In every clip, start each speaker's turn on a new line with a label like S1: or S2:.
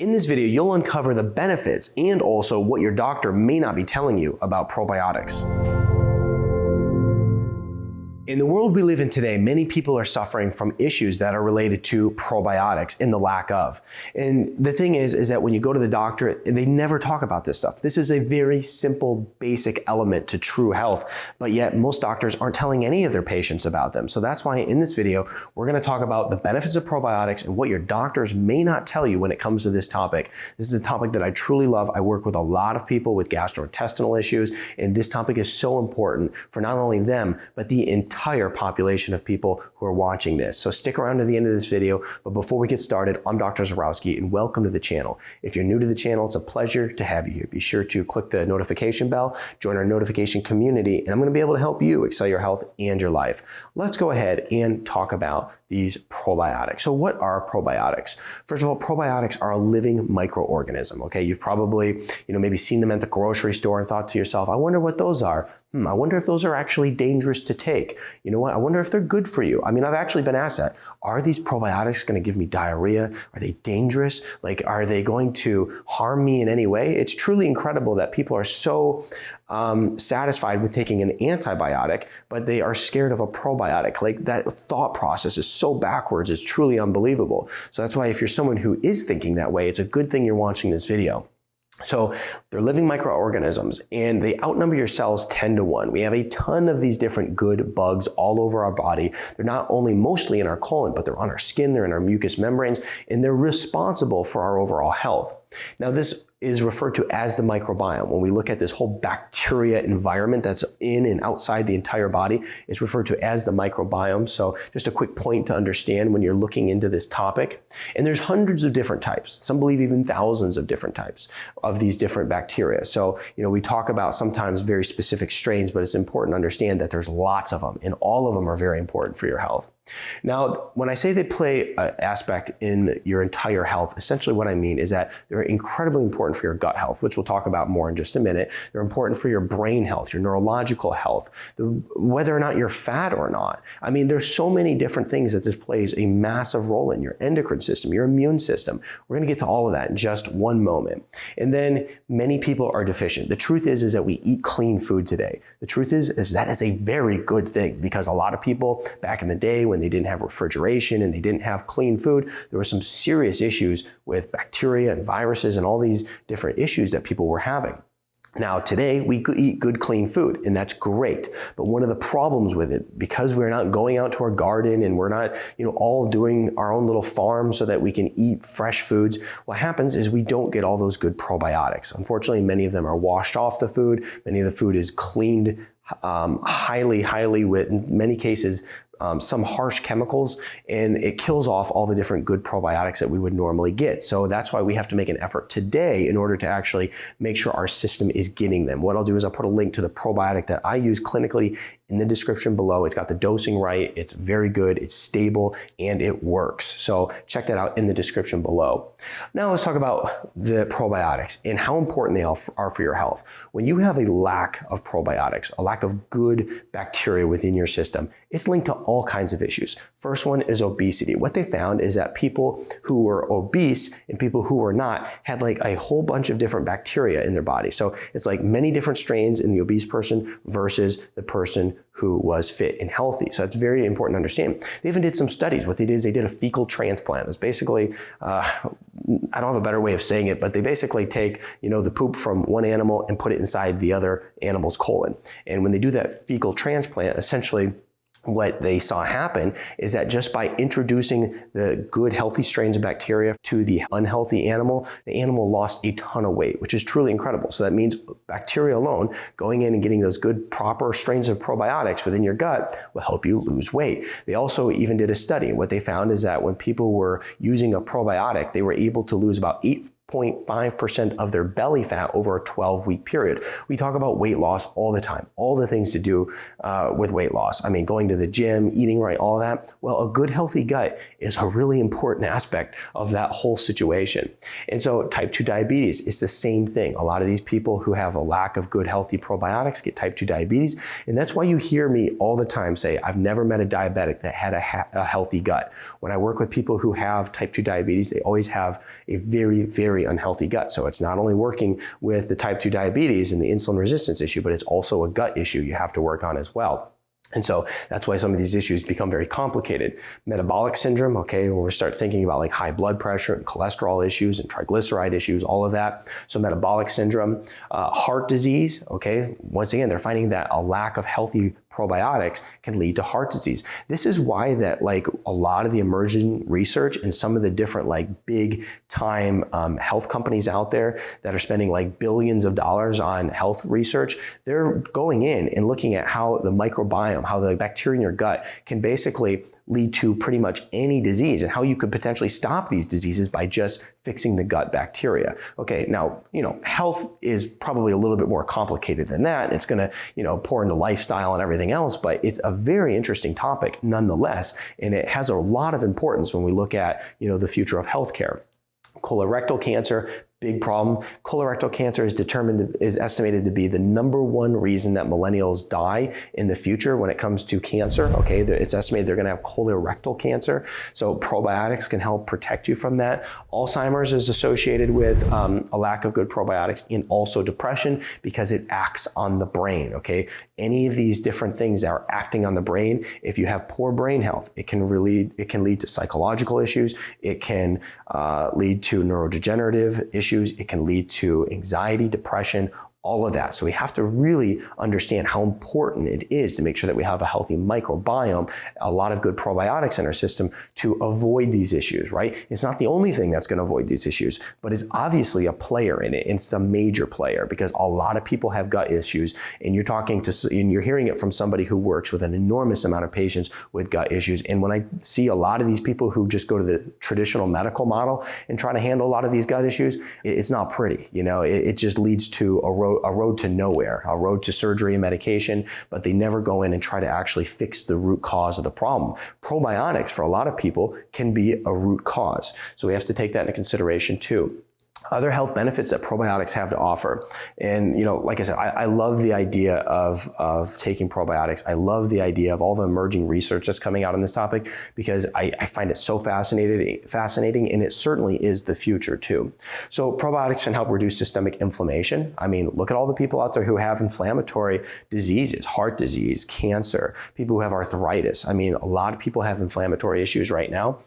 S1: In this video, you'll uncover the benefits and also what your doctor may not be telling you about probiotics. In the world we live in today, many people are suffering from issues that are related to probiotics and the lack of. And the thing is that when you go to the doctor, they never talk about this stuff. This is a very simple, basic element to true health, but yet most doctors aren't telling any of their patients about them. So that's why in this video, we're going to talk about the benefits of probiotics and what your doctors may not tell you when it comes to this topic. This is a topic that I truly love. I work with a lot of people with gastrointestinal issues, and this topic is so important for not only them, but the entire population of people who are watching this. So stick around to the end of this video. But before we get started, I'm Dr. Zyrowski and welcome to the channel. If you're new to the channel, it's a pleasure to have you here. Be sure to click the notification bell, join our notification community, and I'm going to be able to help you excel your health and your life. Let's go ahead and talk about these probiotics. So what are probiotics? First of all, probiotics are a living microorganism. Okay, you've probably, maybe seen them at the grocery store and thought to yourself, I wonder what those are. I wonder if those are actually dangerous to take. You know what? I wonder if they're good for you. I mean, I've actually been asked that. Are these probiotics going to give me diarrhea? Are they dangerous? Like, are they going to harm me in any way? It's truly incredible that people are so satisfied with taking an antibiotic, but they are scared of a probiotic. Like, that thought process is so backwards. It's truly unbelievable. So that's why if you're someone who is thinking that way, it's a good thing you're watching this video. So they're living microorganisms and they outnumber your cells 10 to 1. We have a ton of these different good bugs all over our body. They're not only mostly in our colon, but they're on our skin, they're in our mucous membranes, and they're responsible for our overall health. Now, this is referred to as the microbiome. When we look at this whole bacteria environment that's in and outside the entire body, it's referred to as the microbiome. So just a quick point to understand when you're looking into this topic. And there's hundreds of different types. Some believe even thousands of different types of these different bacteria. So, we talk about sometimes very specific strains, but it's important to understand that there's lots of them and all of them are very important for your health. Now, when I say they play an aspect in your entire health, essentially what I mean is that they're incredibly important for your gut health, which we'll talk about more in just a minute. They're important for your brain health, your neurological health, whether or not you're fat or not. I mean, there's so many different things that this plays a massive role in your endocrine system, your immune system. We're going to get to all of that in just one moment. And then many people are deficient. The truth is that we eat clean food today. The truth is that is a very good thing because a lot of people back in the day when they didn't have refrigeration and they didn't have clean food, there were some serious issues with bacteria and viruses and all these different issues that people were having. Now, today, we eat good, clean food, and that's great. But one of the problems with it, because we're not going out to our garden and we're not, all doing our own little farm so that we can eat fresh foods, what happens is we don't get all those good probiotics. Unfortunately, many of them are washed off the food. Many of the food is cleaned highly with, in many cases, some harsh chemicals, and it kills off all the different good probiotics that we would normally get. So that's why we have to make an effort today in order to actually make sure our system is getting them. What I'll do is I'll put a link to the probiotic that I use clinically in the description below. It's got the dosing right, it's very good, it's stable, and it works. So check that out in the description below. Now let's talk about the probiotics and how important they are for your health. When you have a lack of probiotics, a lack of good bacteria within your system, it's linked to all kinds of issues. First one is obesity. What they found is that people who were obese and people who were not had like a whole bunch of different bacteria in their body. So it's like many different strains in the obese person versus the person who was fit and healthy. So that's very important to understand. They even did some studies. What they did is they did a fecal transplant. It's basically, I don't have a better way of saying it, but they basically take, the poop from one animal and put it inside the other animal's colon. And when they do that fecal transplant, essentially what they saw happen is that just by introducing the good healthy strains of bacteria to the unhealthy animal, the animal lost a ton of weight, which is truly incredible. So that means bacteria alone going in and getting those good proper strains of probiotics within your gut will help you lose weight. They also even did a study. What they found is that when people were using a probiotic, they were able to lose about 8 0.5% of their belly fat over a 12-week period. We talk about weight loss all the time, all the things to do with weight loss. I mean, going to the gym, eating right, all that. Well, a good healthy gut is a really important aspect of that whole situation. And so type 2 diabetes is the same thing. A lot of these people who have a lack of good healthy probiotics get type 2 diabetes. And that's why you hear me all the time say, I've never met a diabetic that had a healthy gut. When I work with people who have type 2 diabetes, they always have a very, very unhealthy gut. So it's not only working with the type 2 diabetes and the insulin resistance issue, but it's also a gut issue you have to work on as well. And so that's why some of these issues become very complicated. Metabolic syndrome, okay, when we start thinking about like high blood pressure and cholesterol issues and triglyceride issues, all of that. So metabolic syndrome, heart disease, okay, once again, they're finding that a lack of healthy probiotics can lead to heart disease. This is why that like a lot of the emerging research and some of the different like big time health companies out there that are spending like billions of dollars on health research, they're going in and looking at how the microbiome, how the bacteria in your gut can basically lead to pretty much any disease and how you could potentially stop these diseases by just fixing the gut bacteria. Okay, now, health is probably a little bit more complicated than that. It's going to, pour into lifestyle and everything else, but it's a very interesting topic nonetheless, and it has a lot of importance when we look at, the future of healthcare. Colorectal cancer, big problem. Colorectal cancer is estimated to be the #1 reason that millennials die in the future when it comes to cancer. Okay, it's estimated they're going to have colorectal cancer. So probiotics can help protect you from that. Alzheimer's is associated with a lack of good probiotics, and also depression because it acts on the brain. Okay, any of these different things that are acting on the brain, if you have poor brain health, it can lead to psychological issues. It can lead to neurodegenerative issues. It can lead to anxiety, depression, all of that. So we have to really understand how important it is to make sure that we have a healthy microbiome, a lot of good probiotics in our system to avoid these issues, right? It's not the only thing that's going to avoid these issues, but it's obviously a player in it. It's a major player because a lot of people have gut issues, and you're hearing it from somebody who works with an enormous amount of patients with gut issues. And when I see a lot of these people who just go to the traditional medical model and try to handle a lot of these gut issues, it's not pretty. It just leads to a road to nowhere, a road to surgery and medication, but they never go in and try to actually fix the root cause of the problem. Probiotics, for a lot of people, can be a root cause. So we have to take that into consideration too. Other health benefits that probiotics have to offer. And, like I said, I love the idea of taking probiotics. I love the idea of all the emerging research that's coming out on this topic because I find it so fascinating, and it certainly is the future too. So probiotics can help reduce systemic inflammation. I mean, look at all the people out there who have inflammatory diseases, heart disease, cancer, people who have arthritis. I mean, a lot of people have inflammatory issues right now.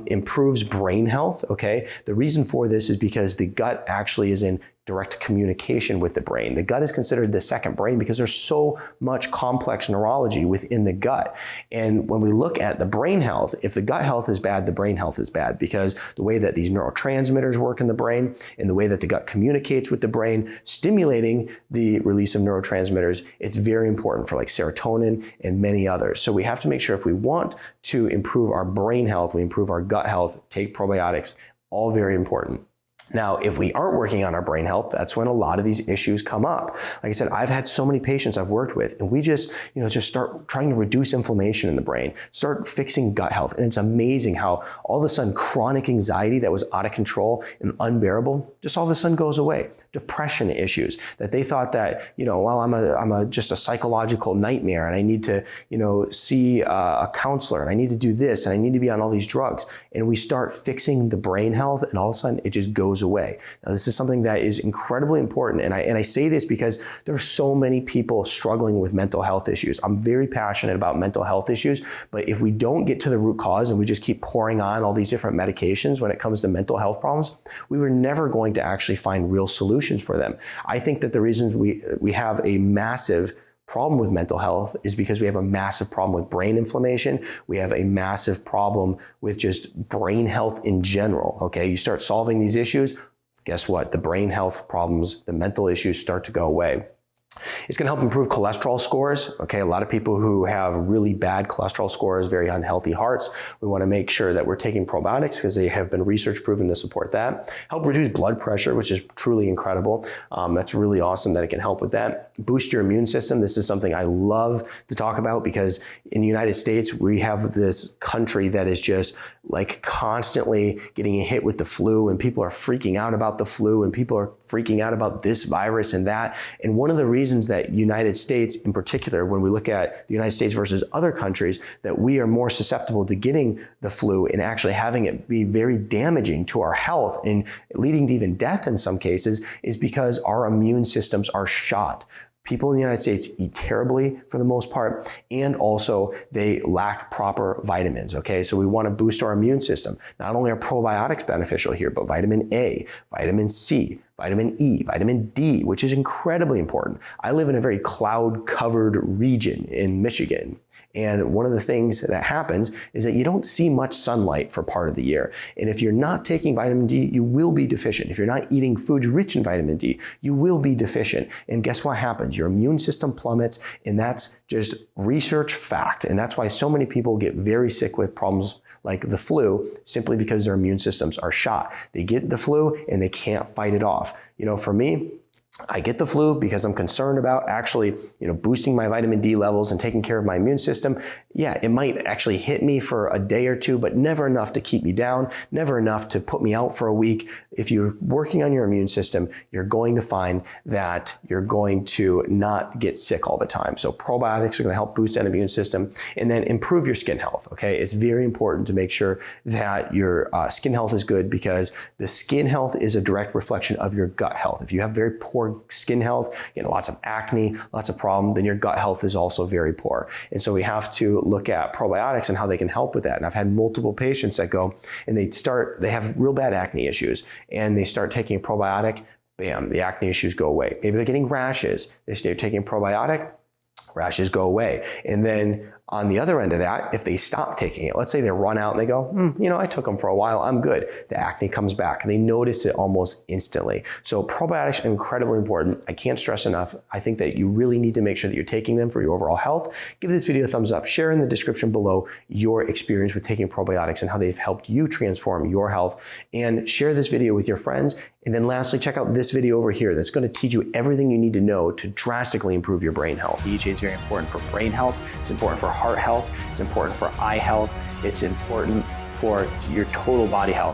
S1: Improves brain health, okay? The reason for this is because the gut actually is in direct communication with the brain. The gut is considered the second brain because there's so much complex neurology within the gut. And when we look at the brain health, if the gut health is bad, the brain health is bad because the way that these neurotransmitters work in the brain and the way that the gut communicates with the brain, stimulating the release of neurotransmitters, it's very important for like serotonin and many others. So we have to make sure if we want to improve our brain health, we improve our gut health, take probiotics, all very important. Now, if we aren't working on our brain health, that's when a lot of these issues come up. Like I said, I've had so many patients I've worked with, and we just start trying to reduce inflammation in the brain, start fixing gut health. And it's amazing how all of a sudden chronic anxiety that was out of control and unbearable just all of a sudden goes away. Depression issues that they thought that, well, I'm just a psychological nightmare and I need to, see a counselor and I need to do this and I need to be on all these drugs. And we start fixing the brain health and all of a sudden it just goes away. Now, this is something that is incredibly important. And I say this because there are so many people struggling with mental health issues. I'm very passionate about mental health issues, but if we don't get to the root cause and we just keep pouring on all these different medications when it comes to mental health problems, we were never going to actually find real solutions for them. I think that the reasons we have a massive problem with mental health is because we have a massive problem with brain inflammation. We have a massive problem with just brain health in general. Okay, you start solving these issues, guess what? The brain health problems, the mental issues start to go away. It's going to help improve cholesterol scores. Okay, a lot of people who have really bad cholesterol scores, very unhealthy hearts, we want to make sure that we're taking probiotics because they have been research proven to support that. Help reduce blood pressure, which is truly incredible. That's really awesome that it can help with that. Boost your immune system. This is something I love to talk about because in the United States, we have this country that is just like constantly getting hit with the flu, and people are freaking out about the flu, and people are freaking out about this virus and that. And one of the reasons that United States in particular, when we look at the United States versus other countries, that we are more susceptible to getting the flu and actually having it be very damaging to our health and leading to even death in some cases, is because our immune systems are shot. People in the United States eat terribly for the most part, and also they lack proper vitamins, okay? So we want to boost our immune system. Not only are probiotics beneficial here, but vitamin A, vitamin C, vitamin E, vitamin D, which is incredibly important. I live in a very cloud-covered region in Michigan, and one of the things that happens is that you don't see much sunlight for part of the year. And if you're not taking vitamin D, you will be deficient. If you're not eating foods rich in vitamin D, you will be deficient. And guess what happens? Your immune system plummets, and that's just research fact. And that's why so many people get very sick with problems like the flu, simply because their immune systems are shot. They get the flu and they can't fight it off. You know, for me, I get the flu because I'm concerned about actually, boosting my vitamin D levels and taking care of my immune system. Yeah, it might actually hit me for a day or two, but never enough to keep me down, never enough to put me out for a week. If you're working on your immune system, you're going to find that you're going to not get sick all the time. So probiotics are going to help boost that immune system and then improve your skin health, okay? It's very important to make sure that your skin health is good, because the skin health is a direct reflection of your gut health. If you have very poor skin health, lots of acne, lots of problems, then your gut health is also very poor. And so we have to look at probiotics and how they can help with that. And I've had multiple patients that go and they have real bad acne issues, and they start taking a probiotic, bam, the acne issues go away. Maybe they're getting rashes. They start taking a probiotic, rashes go away. And then on the other end of that, if they stop taking it, let's say they run out and they go, I took them for a while, I'm good. The acne comes back and they notice it almost instantly. So probiotics are incredibly important. I can't stress enough. I think that you really need to make sure that you're taking them for your overall health. Give this video a thumbs up. Share in the description below your experience with taking probiotics and how they've helped you transform your health. And share this video with your friends. And then lastly, check out this video over here that's going to teach you everything you need to know to drastically improve your brain health. DHA is very important for brain health. It's important for heart health. It's important for eye health. It's important for your total body health.